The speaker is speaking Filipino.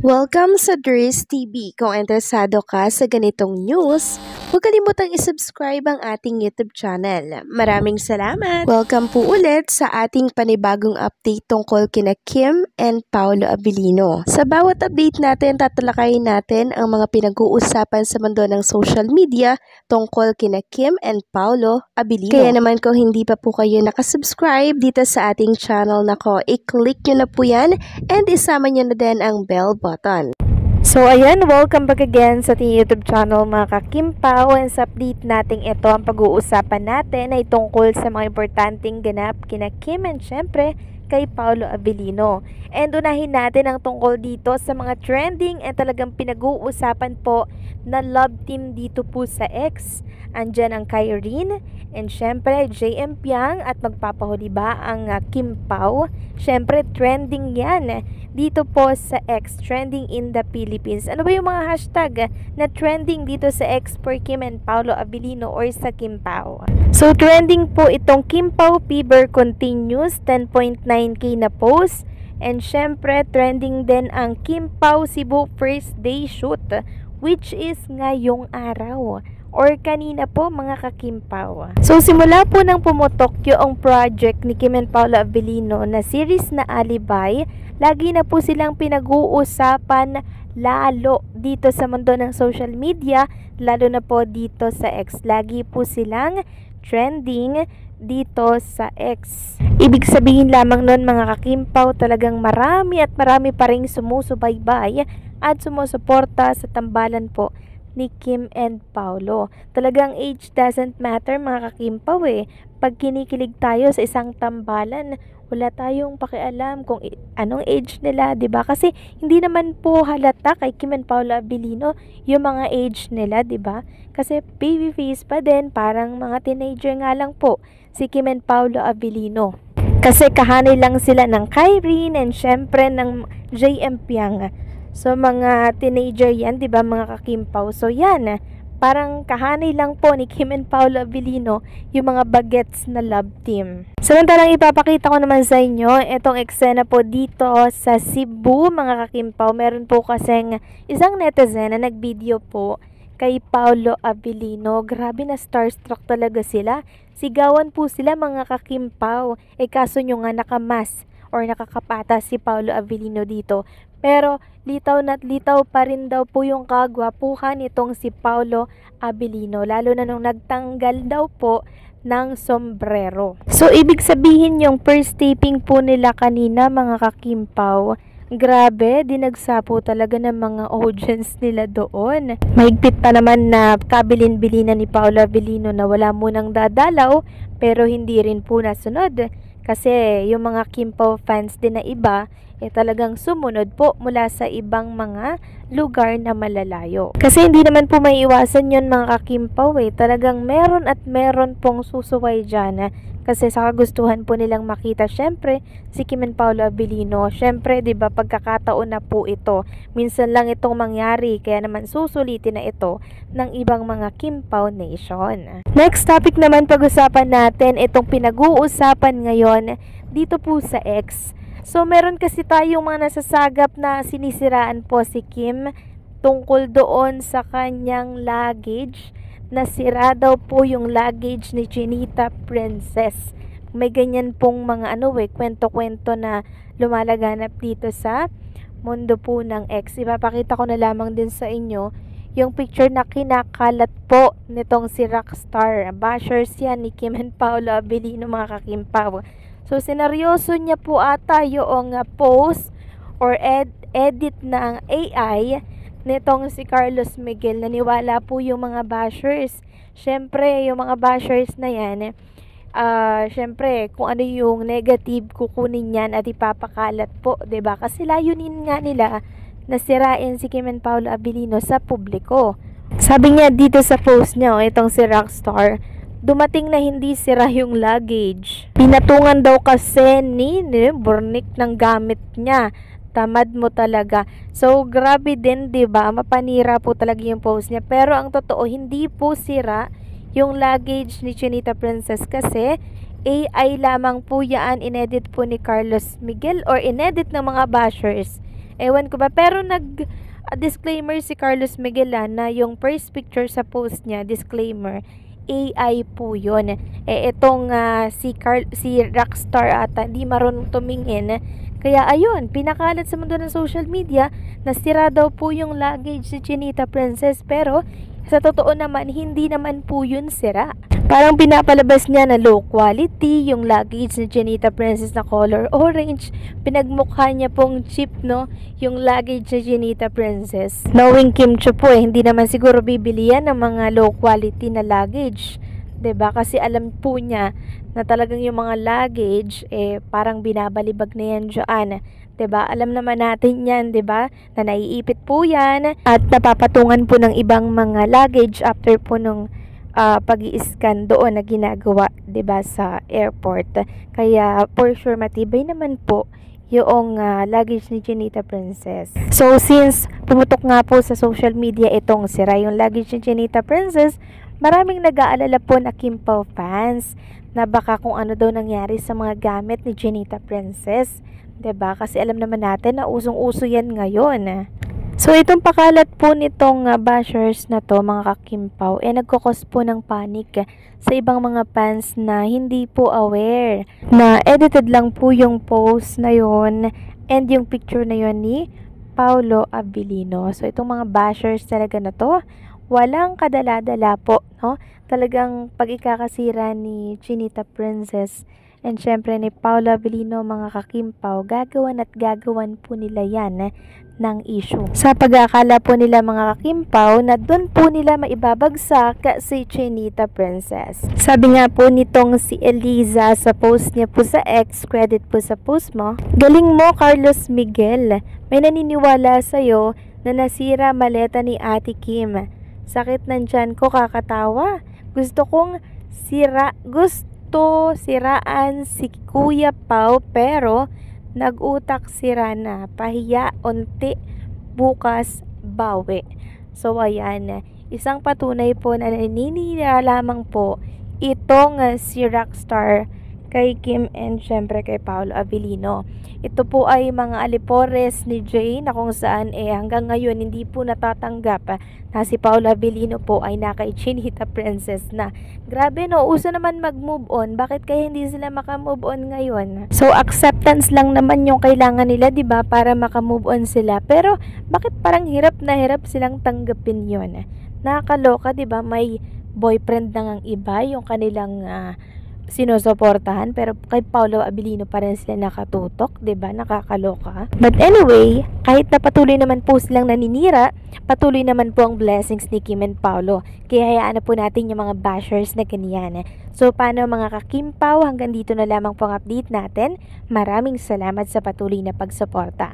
Welcome sa Dris TV. Kung interesado ka sa ganitong news, huwag kalimutang isubscribe ang ating YouTube channel. Maraming salamat! Welcome po ulit sa ating panibagong update tungkol kina Kim and Paolo Abilino. Sa bawat update natin, tatalakayin natin ang mga pinag-uusapan sa mundo ng social media tungkol kina Kim and Paolo Abilino. Kaya naman kung hindi pa po kayo nakasubscribe dito sa ating channel nako, i-click nyo na po yan and isama nyo na din ang bell button. So ayan, welcome back again sa ating YouTube channel mga ka-Kimpaw, and sa update natin ito, ang pag-uusapan natin ay tungkol sa mga importanteng ganap kina Kim and syempre kay Paolo Abilino. And unahin natin ang tungkol dito sa mga trending and talagang pinag-uusapan po na love team dito po sa X. Andyan ang Kyrene and syempre JM Piang at magpapahuli ba ang Kim Pao? Syempre trending yan dito po sa X, trending in the Philippines. Ano ba yung mga hashtag na trending dito sa X for Kim and Paolo Abilino or sa Kim Pao? So trending po itong Kim Pao fever continues, 10.9k na post. And syempre trending din ang Kim Pao Cebu first day shoot, which is ngayong araw or kanina po mga ka-Kimpaw. So simula po nang pumutok yung project ni Kim and Paolo Abilino na series na Alibay, lagi na po silang pinag-uusapan lalo dito sa mundo ng social media, lalo na po dito sa X. Lagi po silang trending dito sa X. Ibig sabihin lamang nun mga ka-Kimpaw, talagang marami at marami pa ring sumusubaybay at sumusuporta sa tambalan po ni Kim and Paolo. Talagang age doesn't matter mga ka-Kimpaw Pag kinikilig tayo sa isang tambalan, wala tayong pakialam kung anong age nila, 'di ba? Kasi hindi naman po halata kay Kim and Paolo Abilino yung mga age nila, 'di ba? Kasi baby face pa din, parang mga teenager nga lang po si Kim and Paolo Abilino. Kasi kahanay lang sila ng Kyrene and syempre ng JM Piang. So mga teenager yan, 'di ba mga ka-Kimpaw? So yan, parang kahanay lang po ni Kim and Paolo Abilino yung mga bagets na love team. Samantalang ipapakita ko naman sa inyo itong eksena po dito sa Cebu mga ka-Kimpaw. Meron po kasing isang netizen na nag-video po kay Paolo Abilino. Grabe na starstruck talaga sila. Sigawan po sila mga ka-Kimpaw. Kaso nyo nga nakamas or nakakapata si Paolo Abilino dito. Pero litaw na't litaw pa rin daw po yung kagwapuhan nitong si Paolo Abilino, lalo na nung nagtanggal daw po ng sombrero. So ibig sabihin yung first taping po nila kanina mga ka-Kimpaw, grabe, dinagsapo talaga ng mga audience nila doon. Mahigpit pa naman na kabilin-bilinan ni Paolo Abilino na wala munang dadalaw, pero hindi rin po nasunod. Kasi yung mga Kimpaw fans din na iba, talagang sumunod po mula sa ibang mga lugar na malalayo. Kasi hindi naman po maiiwasan yun mga ka-Kimpaw Talagang meron at meron pong susuway dyan. Kasi sa kagustuhan po nilang makita syempre si Kim and Paolo Abilino. Syempre 'di ba pagkakataon na po ito. Minsan lang itong mangyari, kaya naman susulitin na ito ng ibang mga Kimpaw Nation. Next topic naman pag-usapan natin itong pinag-uusapan ngayon dito po sa X. So meron kasi tayong mga nasasagap na sinisiraan po si Kim tungkol doon sa kanyang luggage. Nasira daw po yung luggage ni Chinita Princess. May ganyan pong mga kwento-kwento na lumalaganap dito sa mundo po ng X. Ipapakita ko na lamang din sa inyo yung picture na kinakalat po nitong si Rockstar. Bashers yan ni Kim and Paolo Abilino mga ka-Kimpaw. So sineryoso niya po ata yung post or edit ng AI nitong si Carlos Miguel. Naniwala po yung mga bashers. Syempre, yung mga bashers na yan, syempre, kung ano yung negative, kukunin yan at ipapakalat po, 'di ba? Kasi layunin nga nila na sirain si Kim and Paolo Abilino sa publiko. Sabi niya dito sa post niya, itong si Rockstar, dumating na hindi sira yung luggage. Pinatungan daw kasi ni Burnik ng gamit niya. Tamad mo talaga. So, grabe din, 'di ba? Mapanira po talaga yung post niya. Pero ang totoo, hindi po sira yung luggage ni Chinita Princess kasi AI lamang po yan. Inedit po ni Carlos Miguel or inedit ng mga bashers. Ewan ko ba, pero disclaimer si Carlos Miguel na yung first picture sa post niya, disclaimer, AI po yun. Itong si Rockstar ata, hindi marunong tumingin. Kaya ayun, pinakalat sa mundo ng social media na sira daw po yung luggage si Chinita Princess, pero sa totoo naman, hindi naman po yun sira. Parang pinapalabas niya na low quality yung luggage ni Chinita Princess na color orange. Pinagmukha niya pong cheap, no, yung luggage ni Chinita Princess. Knowing Kim Chiu po, hindi naman siguro bibili yan ng mga low quality na luggage. 'Di ba? Kasi alam po niya na talagang yung mga luggage parang binabalibag na yan diyan. 'Di ba? Alam naman natin 'yan, 'di ba? Na naiipit po 'yan at napapatungan po ng ibang mga luggage after po nung pag-i-scan doon na ginagawa, 'di ba, sa airport. Kaya for sure matibay naman po yung luggage ni Chinita Princess. So since pumutok nga po sa social media itong sira yung luggage ni Chinita Princess, maraming nag-aalala po na Kim Pao fans na baka kung ano daw nangyari sa mga gamit ni Chinita Princess. 'Di ba? Kasi alam naman natin na usong-uso yan ngayon. So itong pakalat po nitong bashers na to, mga kakimpaw, nagkukos po ng panic sa ibang mga fans na hindi po aware na edited lang po yung post na yon and yung picture na yon ni Paolo Abilino. So itong mga bashers talaga na to, walang kadala-dala po, no? Talagang pag-ikakasira ni Chinita Princess and syempre ni Paolo Abilino, mga kakimpaw, gagawan at gagawan po nila yan ng issue. Sa pag-aakala po nila, mga kakimpaw, na doon po nila maibabagsak si Chinita Princess. Sabi nga po nitong si Eliza sa post niya po sa X, credit po sa post mo, "Galing mo, Carlos Miguel. May naniniwala sa'yo na nasira maleta ni Ate Kim. Sakit ng tiyan ko, kakatawa. Gusto siraan si Kuya Pao pero nag-utak sira na. Pahiya unti, bukas bawi." So ayan, isang patunay po na naninira lamang po itong si Rockstar kay Kim and syempre kay Paolo Abilino. Ito po ay mga alipores ni Jay na kung saan hanggang ngayon hindi po natatanggap na si Paolo Abilino po ay nakay Chinita Princess na. Grabe, no, uso naman mag-move on. Bakit kaya hindi sila maka-move on ngayon? So acceptance lang naman yung kailangan nila, 'di ba, para maka-move on sila. Pero bakit parang hirap na hirap silang tanggapin 'yon? Nakakaloka, 'di ba? May boyfriend na ngang iba yung kanilang sinusuportahan, pero kay Paolo Abilino pa rin sila nakatutok, 'di ba? Nakakaloka. But anyway, kahit na patuloy naman po silang naninira, patuloy naman po ang blessings ni Kim and Paolo. Kaya hayaan na po natin yung mga bashers na ganyan. So paano, mga kakimpaw, hanggang dito na lamang po ang update natin. Maraming salamat sa patuloy na pagsuporta.